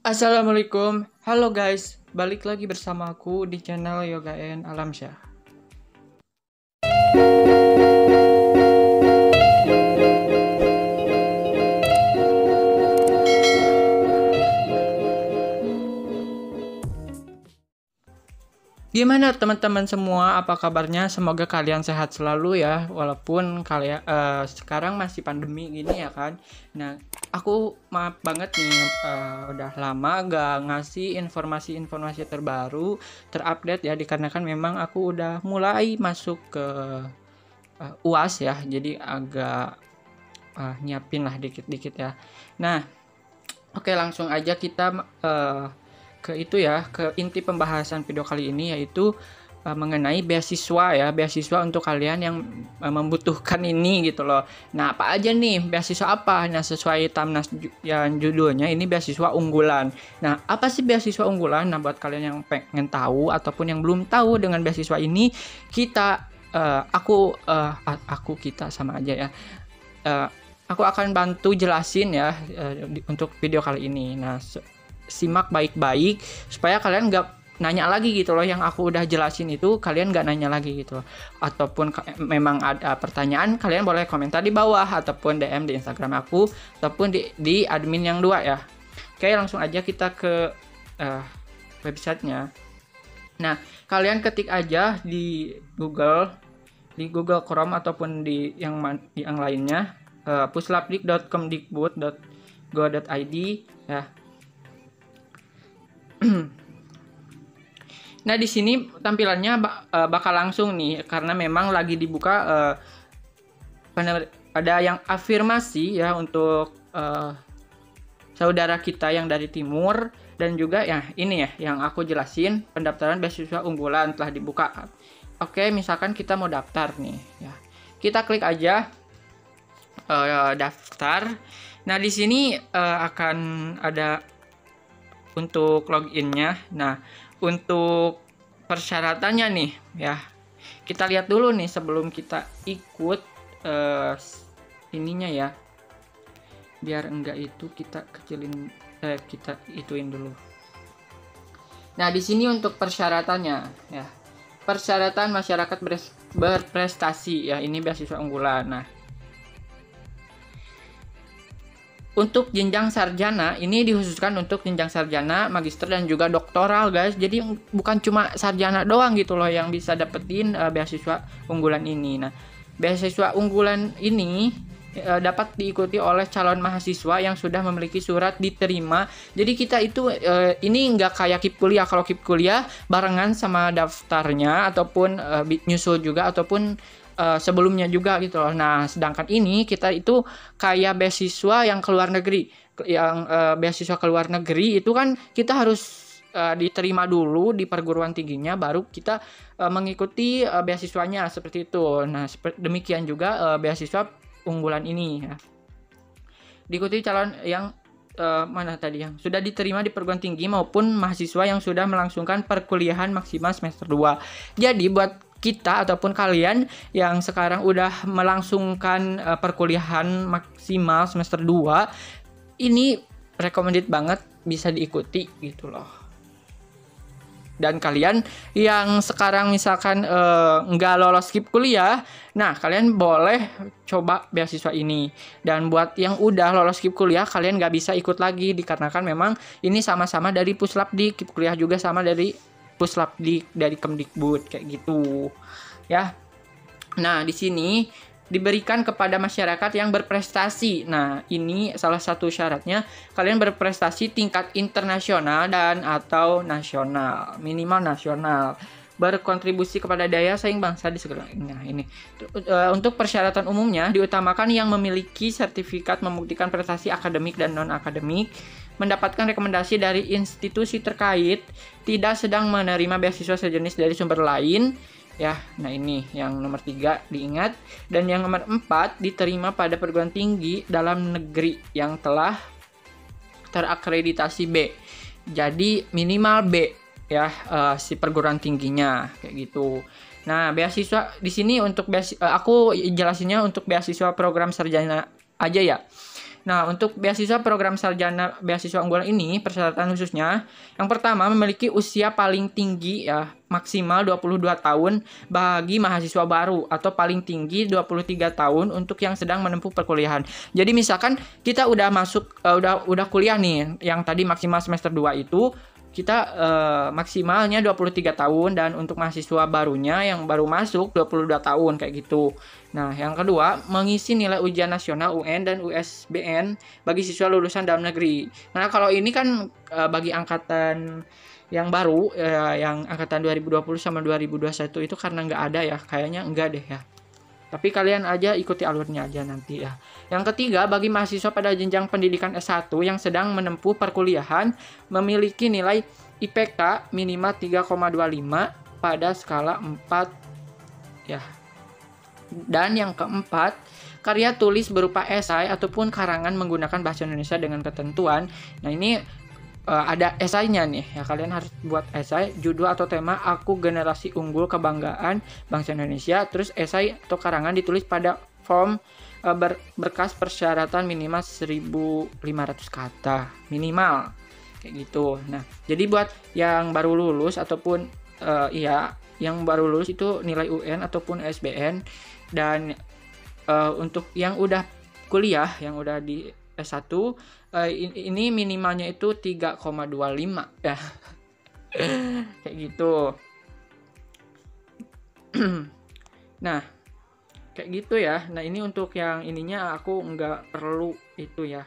Assalamualaikum, halo guys, balik lagi bersama aku di channel Yoga and Alamsyah. Gimana teman-teman semua? Apa kabarnya? Semoga kalian sehat selalu ya, walaupun kalian sekarang masih pandemi gini ya kan. Nah, aku maaf banget nih, udah lama gak ngasih informasi-informasi terbaru, terupdate ya, dikarenakan memang aku udah mulai masuk ke UAS ya, jadi agak nyiapin lah dikit-dikit ya. Nah, oke, langsung aja kita ke itu ya, ke inti pembahasan video kali ini, yaitu mengenai beasiswa ya, beasiswa untuk kalian yang membutuhkan ini gitu loh. Nah, apa aja nih beasiswa apa? Nah, sesuai thumbnail yang judulnya ini beasiswa unggulan. Nah, apa sih beasiswa unggulan? Nah, buat kalian yang pengen tahu ataupun yang belum tahu dengan beasiswa ini, kita kita sama aja ya. Aku akan bantu jelasin ya untuk video kali ini. Nah, simak baik-baik supaya kalian nggak nanya lagi gitu loh, yang aku udah jelasin itu kalian nggak nanya lagi gitu loh. Ataupun memang ada pertanyaan, kalian boleh komentar di bawah ataupun DM di Instagram aku ataupun di admin yang dua ya. Oke, langsung aja kita ke websitenya. Nah, kalian ketik aja di Google Chrome ataupun di yang lainnya, puslapdik.kemdikbud.go.id ya. Nah, di sini tampilannya bakal langsung nih, karena memang lagi dibuka ada yang afirmasi ya untuk saudara kita yang dari timur, dan juga ya ini ya yang aku jelasin, pendaftaran beasiswa unggulan telah dibuka. Oke, misalkan kita mau daftar nih ya. Kita klik aja daftar. Nah, di sini akan ada untuk loginnya. Nah, untuk persyaratannya nih ya, kita lihat dulu nih sebelum kita ikut ininya ya, biar enggak itu kita kecilin, kita ituin dulu. Nah, di sini untuk persyaratannya ya, persyaratan masyarakat berprestasi ya, ini beasiswa unggulan. Nah, untuk jenjang sarjana, ini dikhususkan untuk jenjang sarjana, magister, dan juga doktoral guys. Jadi bukan cuma sarjana doang gitu loh yang bisa dapetin beasiswa unggulan ini. Nah, beasiswa unggulan ini dapat diikuti oleh calon mahasiswa yang sudah memiliki surat diterima. Jadi kita itu ini nggak kayak KIP kuliah. Kalau KIP kuliah barengan sama daftarnya ataupun nyusul juga ataupun sebelumnya juga gitu loh. Nah, sedangkan ini kita itu kayak beasiswa yang keluar negeri. Yang beasiswa keluar negeri itu kan kita harus diterima dulu di perguruan tingginya, baru kita mengikuti beasiswanya seperti itu. Nah, demikian juga beasiswa unggulan ini ya. Diikuti calon yang mana tadi yang sudah diterima di perguruan tinggi maupun mahasiswa yang sudah melangsungkan perkuliahan maksimal semester 2. Jadi buat kita ataupun kalian yang sekarang udah melangsungkan perkuliahan maksimal semester 2, ini recommended banget bisa diikuti gitu loh. Dan kalian yang sekarang misalkan nggak lolos KIP kuliah, nah kalian boleh coba beasiswa ini. Dan buat yang udah lolos KIP kuliah, kalian nggak bisa ikut lagi dikarenakan memang ini sama-sama dari Puslapdik, KIP kuliah juga sama dari Puslapdik, dari Kemdikbud kayak gitu ya. Nah, di sini diberikan kepada masyarakat yang berprestasi. Nah, ini salah satu syaratnya, kalian berprestasi tingkat internasional dan atau nasional, minimal nasional, berkontribusi kepada daya saing bangsa di segala. Nah, ini untuk persyaratan umumnya diutamakan yang memiliki sertifikat membuktikan prestasi akademik dan non akademik, mendapatkan rekomendasi dari institusi terkait, tidak sedang menerima beasiswa sejenis dari sumber lain ya. Nah, ini yang nomor 3 diingat. Dan yang nomor 4, diterima pada perguruan tinggi dalam negeri yang telah terakreditasi B. Jadi minimal B ya, si perguruan tingginya kayak gitu. Nah, beasiswa di sini untuk aku jelasinnya untuk beasiswa program sarjana aja ya. Nah, untuk beasiswa program sarjana beasiswa unggulan ini, persyaratan khususnya, yang pertama memiliki usia paling tinggi ya, maksimal 22 tahun bagi mahasiswa baru atau paling tinggi 23 tahun untuk yang sedang menempuh perkuliahan. Jadi misalkan kita udah masuk udah kuliah nih, yang tadi maksimal semester 2 itu kita maksimalnya 23 tahun, dan untuk mahasiswa barunya yang baru masuk 22 tahun kayak gitu. Nah, yang kedua, mengisi nilai ujian nasional UN dan USBN bagi siswa lulusan dalam negeri. Nah, kalau ini kan bagi angkatan yang baru, yang angkatan 2020 sama 2021 itu karena nggak ada ya, kayaknya enggak deh ya. Tapi kalian aja ikuti alurnya aja nanti ya. Yang ketiga, bagi mahasiswa pada jenjang pendidikan S1 yang sedang menempuh perkuliahan memiliki nilai IPK minimal 3,25 pada skala 4 ya. Dan yang keempat, karya tulis berupa esai ataupun karangan menggunakan bahasa Indonesia dengan ketentuan. Nah, ini ada esainya nih ya, kalian harus buat esai judul atau tema Aku Generasi Unggul Kebanggaan Bangsa Indonesia. Terus esai atau karangan ditulis pada form berkas persyaratan minimal 1.500 kata minimal kayak gitu. Nah, jadi buat yang baru lulus ataupun yang baru lulus itu nilai UN ataupun SBN, dan untuk yang udah kuliah, yang udah di S1, ini minimalnya itu 3,25 ya. Kayak gitu. Nah, kayak gitu ya. Nah, ini untuk yang ininya aku nggak perlu itu ya.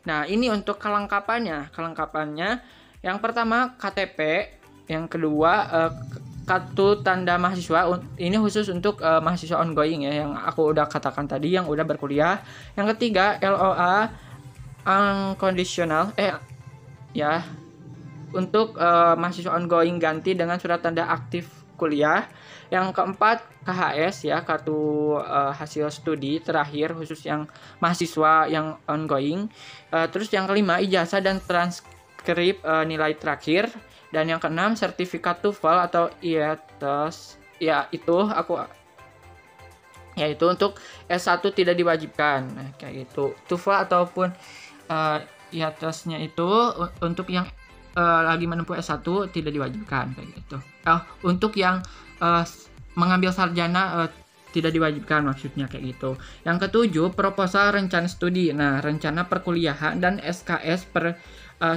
Nah, ini untuk kelengkapannya. Yang pertama KTP, yang kedua kartu tanda mahasiswa. Ini khusus untuk mahasiswa ongoing ya, yang aku udah katakan tadi, yang udah berkuliah. Yang ketiga LOA unconditional ya, untuk mahasiswa ongoing ganti dengan surat tanda aktif kuliah. Yang keempat KHS ya, kartu hasil studi terakhir khusus yang mahasiswa yang ongoing. Terus yang kelima ijazah dan transkrip nilai terakhir. Dan yang keenam sertifikat TOEFL atau IELTS ya, itu aku ya, itu untuk S1 tidak diwajibkan. Nah, kayak gitu. TOEFL ataupun IELTS-nya itu untuk yang lagi menempuh S1 tidak diwajibkan kayak gitu. Untuk yang mengambil sarjana tidak diwajibkan, maksudnya kayak gitu. Yang ketujuh, proposal rencana studi. Nah, rencana perkuliahan dan SKS per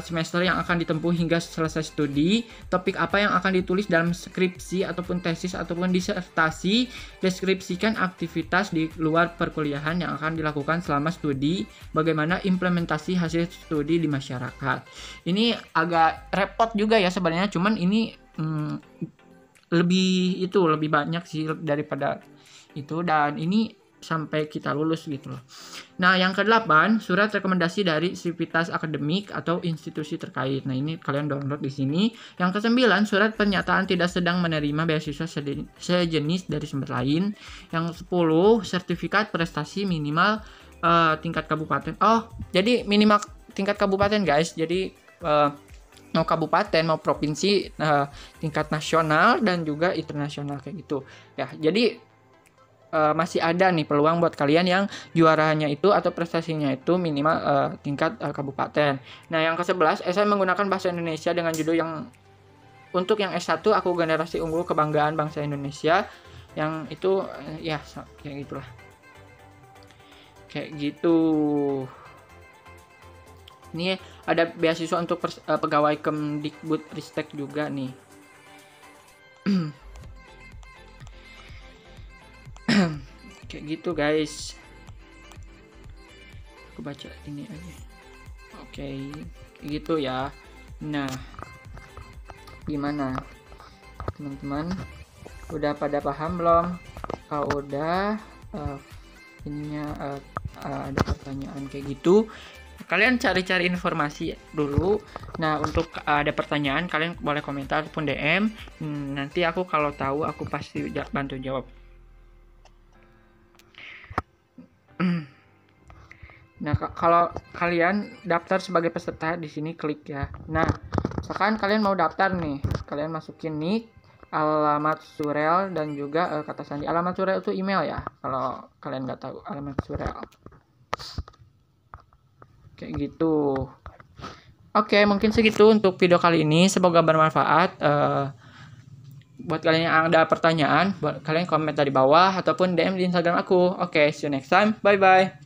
semester yang akan ditempuh hingga selesai studi, topik apa yang akan ditulis dalam skripsi ataupun tesis ataupun disertasi, deskripsikan aktivitas di luar perkuliahan yang akan dilakukan selama studi, bagaimana implementasi hasil studi di masyarakat. Ini agak repot juga ya sebenarnya, cuman ini lebih banyak sih daripada itu, dan ini sampai kita lulus gitu loh. Nah, yang ke-8, surat rekomendasi dari sivitas akademik atau institusi terkait. Nah, ini kalian download di sini. Yang ke-9, surat pernyataan tidak sedang menerima beasiswa sejenis dari sumber lain. Yang 10, sertifikat prestasi minimal tingkat kabupaten. Jadi minimal tingkat kabupaten, guys. Jadi mau kabupaten mau provinsi, tingkat nasional dan juga internasional kayak gitu. Ya, jadi masih ada nih peluang buat kalian yang juaranya itu atau prestasinya itu minimal tingkat kabupaten. Nah, yang ke-11, esai menggunakan bahasa Indonesia dengan judul yang untuk yang S1 Aku Generasi Unggul Kebanggaan Bangsa Indonesia, yang itu ya kayak gitulah. Kayak gitu. Ini ada beasiswa untuk pegawai Kemdikbudristek juga nih. Kayak gitu, guys. Aku baca ini aja. Oke, kayak gitu ya. Nah, gimana teman-teman? Udah pada paham belum? Kalau udah ada pertanyaan kayak gitu, kalian cari-cari informasi dulu. Nah, untuk ada pertanyaan kalian boleh komentar ataupun DM. Nanti aku kalau tahu aku pasti bantu jawab. Nah, kalau kalian daftar sebagai peserta di sini klik ya. Nah, misalkan kalian mau daftar nih, kalian masukin nik, alamat surel, dan juga kata sandi. Alamat surel itu email ya, kalau kalian nggak tahu alamat surel. kayak gitu. Oke, mungkin segitu untuk video kali ini, semoga bermanfaat. Buat kalian yang ada pertanyaan, buat kalian komentar di bawah ataupun DM di Instagram aku. Oke, see you next time, bye bye.